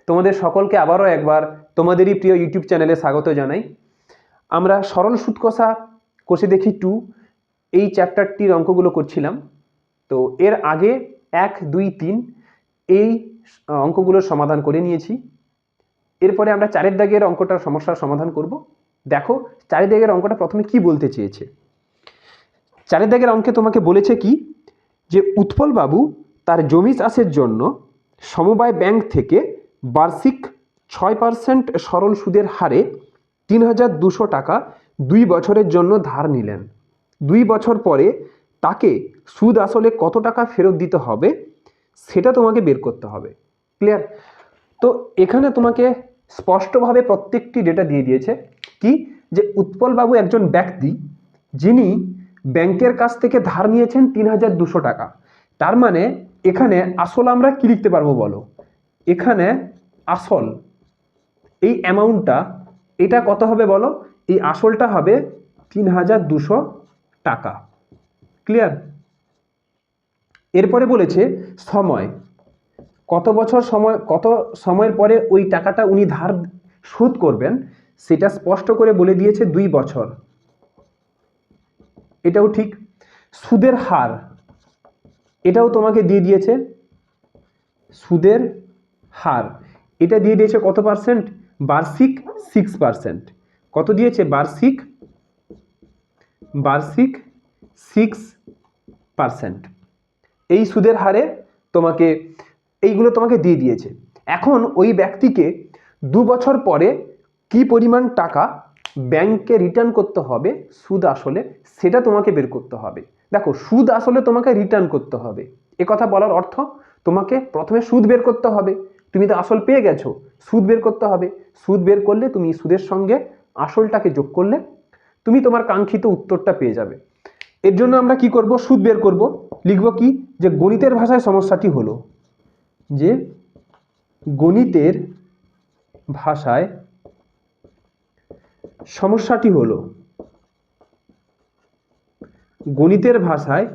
তোমাদের সকলকে আবারও একবার তোমাদেরই প্রিয় ইউটিউব চ্যানেলে স্বাগত জানাই। আমরা সরল সুদ কষা কষে দেখি 2 এই চ্যাপ্টারটির অঙ্কগুলো করছিলাম। তো এর আগে 1, 2, 3 এই অঙ্কগুলোর সমাধান করে নিয়েছি। এরপরে আমরা 4 দাগের অঙ্কটার সমস্যার সমাধান করব। দেখো 4 দাগের অঙ্কটা প্রথমে কি বলতে চেয়েছে। 4 দাগের অঙ্কে তোমাকে বলেছে কি, যে উৎপল বাবু তার জমি চাষের জন্য সমবায় ব্যাংক থেকে বার্ষিক 6% সরল সুদের হারে 3,200 টাকা 2 বছরের জন্য ধার নিলেন। 2 বছর পরে তাকে সুদ আসলে কত টাকা ফেরত দিতে হবে সেটা তোমাকে বের করতে হবে। ক্লিয়ার? তো এখানে তোমাকে স্পষ্টভাবে প্রত্যেকটি ডেটা দিয়ে দিয়েছে কি, যে উৎপল বাবু একজন ব্যক্তি যিনি ব্যাংকের কাছ থেকে ধার নিয়েছেন 3,200 টাকা। তার মানে এখানে আসল আমরা কি লিখতে পারবো বলো? এখানে আসল এই অ্যামাউন্টটা এটা কত হবে বলো? এই আসলটা হবে 3,200 টাকা। ক্লিয়ার? এরপরে বলেছে সময়, কত বছর সময়, কত সময়ের পরে ওই টাকাটা উনি ধার শোধ করবেন সেটা স্পষ্ট করে বলে দিয়েছে 2 বছর। এটাও ঠিক। সুদের হার এটাও তোমাকে দিয়ে দিয়েছে, সুদের হার এটা দিয়ে দিয়েছে কত পার্সেন্ট? বার্ষিক 6%। কত দিয়েছে? বার্ষিক 6%। এই সুদের হারে তোমাকে এইগুলো তোমাকে দিয়ে দিয়েছে। এখন ওই ব্যক্তিকে 2 বছর পরে কি পরিমাণ টাকা ব্যাংকে রিটার্ন করতে হবে সুদ আসলে, সেটা তোমাকে বের করতে হবে। দেখো সুদ আসলে তোমাকে রিটার্ন করতে হবে, এ কথা বলার অর্থ তোমাকে প্রথমে সুদ বের করতে হবে। তুমি তো আসল পেয়ে গেছো, সুদ বের করতে হবে। সুদ বের করলে তুমি সুদের সঙ্গে আসলটাকে যোগ করলে তুমি তোমার কাঙ্ক্ষিত উত্তরটা পেয়ে যাবে। এর জন্য আমরা কি করব? সুদ বের করব। লিখব কি, যে গণিতের ভাষায় সমস্যাটি হলো, যে গণিতের ভাষায় সমস্যাটি হলো, গণিতের ভাষায়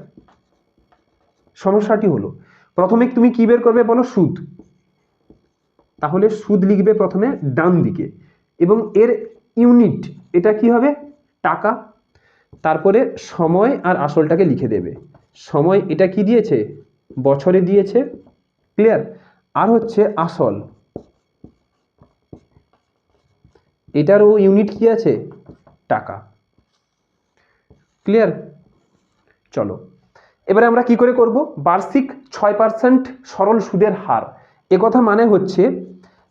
সমস্যাটি হলো। প্রথমে তুমি কি বের করবে বলো? সুদ। তাহলে সুদ লিখবে প্রথমে ডান দিকে এবং এর ইউনিট এটা কি হবে? টাকা। তারপরে সময় আর আসলটাকে লিখে দেবে। সময় এটা কি দিয়েছে? বছরে দিয়েছে। ক্লিয়ার? আর হচ্ছে আসল, এটারও ইউনিট কি আছে? টাকা। ক্লিয়ার? চলো এবারে আমরা কি করে করব? বার্ষিক 6% সরল সুদের হার, এ কথা মানে হচ্ছে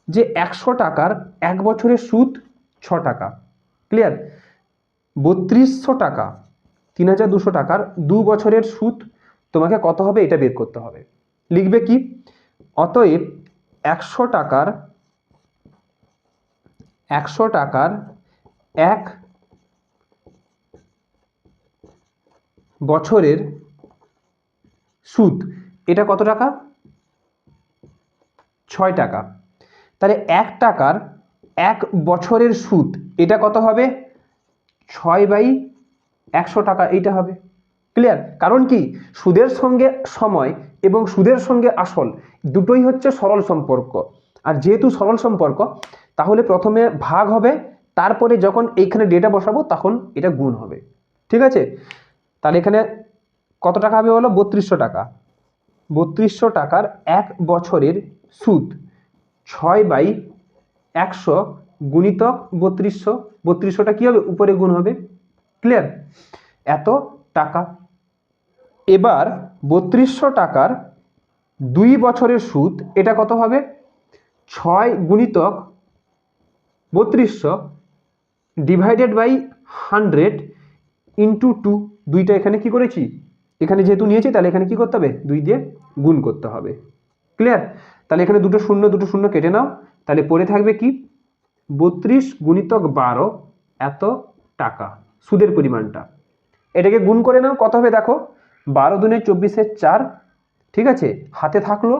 যে 100 টাকার 1 বছরের সুদ 6 টাকা। ক্লিয়ার? 3200 টাকা 3,200 টাকার 2 বছরের সুদ তোমাকে কত হবে এটা বের করতে হবে। লিখবে কি, অতএব 100 টাকার 1 বছরের সুদ এটা কত টাকা? 6 টাকা। তাহলে 1 টাকার 1 বছরের সুদ এটা কত হবে? 6/100 টাকা এইটা হবে। ক্লিয়ার? কারণ কি, সুদের সঙ্গে সময় এবং সুদের সঙ্গে আসল দুটোই হচ্ছে সরল সম্পর্ক। আর যেহেতু সরল সম্পর্ক তাহলে প্রথমে ভাগ হবে, তারপরে যখন এইখানে ডেটা বসাবো তখন এটা গুণ হবে। ঠিক আছে? তাহলে এখানে কত টাকা হবে বলো? 3200 টাকা। 3200 টাকার 1 বছরের সুদ 6/100 গুণিতক 3200। 3200টা কি হবে? উপরে গুণ হবে। ক্লিয়ার? এত টাকা। এবার 3200 টাকার 2 বছরের সুদ এটা কত হবে? 6 গুণিতক 3200 ডিভাইডেড বাই 100 ইন্টু 2। দুইটা এখানে কি করেছি? এখানে যেহেতু নিয়েছি তাহলে এখানে কি করতে হবে? 2 দিয়ে গুণ করতে হবে। ক্লিয়ার? তাহলে এখানে দুটো শূন্য কেটে নাও, তাহলে পড়ে থাকবে কি? 32 গুণিতক 12 এত টাকা সুদের পরিমাণটা। এটাকে গুণ করে নাও, কত হবে দেখো? 12 দুনে 24 4। ঠিক আছে? হাতে থাকলো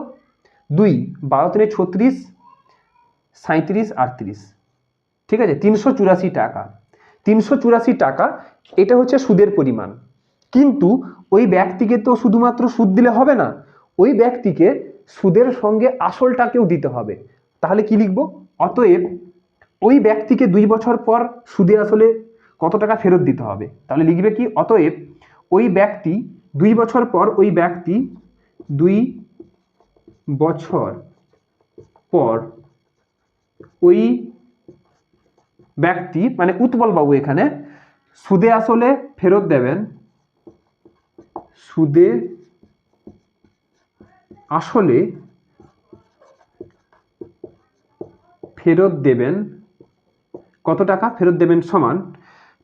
2, 12 তিনে 36, 37 38। ঠিক আছে? 384 টাকা। 384 টাকা এটা হচ্ছে সুদের পরিমাণ। কিন্তু ওই ব্যক্তিকে তো শুধুমাত্র সুদ দিলে হবে না, ওই ব্যক্তিকে সুদের সঙ্গে আসলটাকেও দিতে হবে। তাহলে কি লিখব? অতএব ওই ব্যক্তিকে 2 বছর পর সুদে আসলে কত টাকা ফেরত দিতে হবে। তাহলে লিখবে কি? অতএব ওই ব্যক্তি 2 বছর পর, ওই ব্যক্তি 2 বছর পর ওই ব্যক্তি মানে উৎপল বাবু এখানে সুদে আসলে ফেরত দেবেন, সুদে আসলে ফেরত দেবেন কত টাকা ফেরত দেবেন সমান,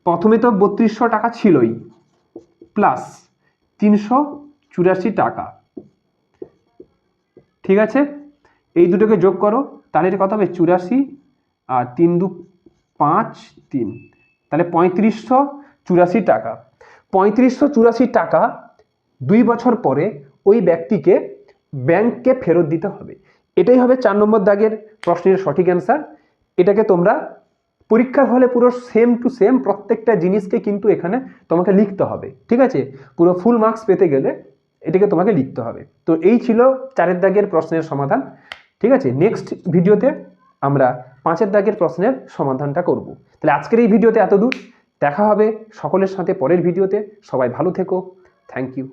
প্রথমে তো 3200 টাকা ছিলই প্লাস 384 টাকা, ঠিক আছে? এই দুটোকে যোগ করো, তাহলে এটা কত হবে? 84 আর 3 2 5 3, তাহলে 3584 টাকা। 3584 টাকা 2 বছর পরে ওই ব্যক্তিকে ব্যাংককে ফেরত দিতে হবে। এটাই হবে 4 নম্বর দাগের প্রশ্নের সঠিক অ্যান্সার। এটাকে তোমরা পরীক্ষার হলে পুরো সেম টু সেম প্রত্যেকটা জিনিসকে কিন্তু এখানে তোমাকে লিখতে হবে, ঠিক আছে? পুরো ফুল মার্কস পেতে গেলে এটাকে তোমাকে লিখতে হবে। তো এই ছিল 4 দাগের প্রশ্নের সমাধান, ঠিক আছে? নেক্সট ভিডিওতে আমরা 5 দাগের প্রশ্নের সমাধানটা করব। তাহলে আজকের এই ভিডিওতে এতদূর, দেখা হবে সকলের সাথে পরের ভিডিওতে। সবাই ভালো থেকো, থ্যাংক ইউ।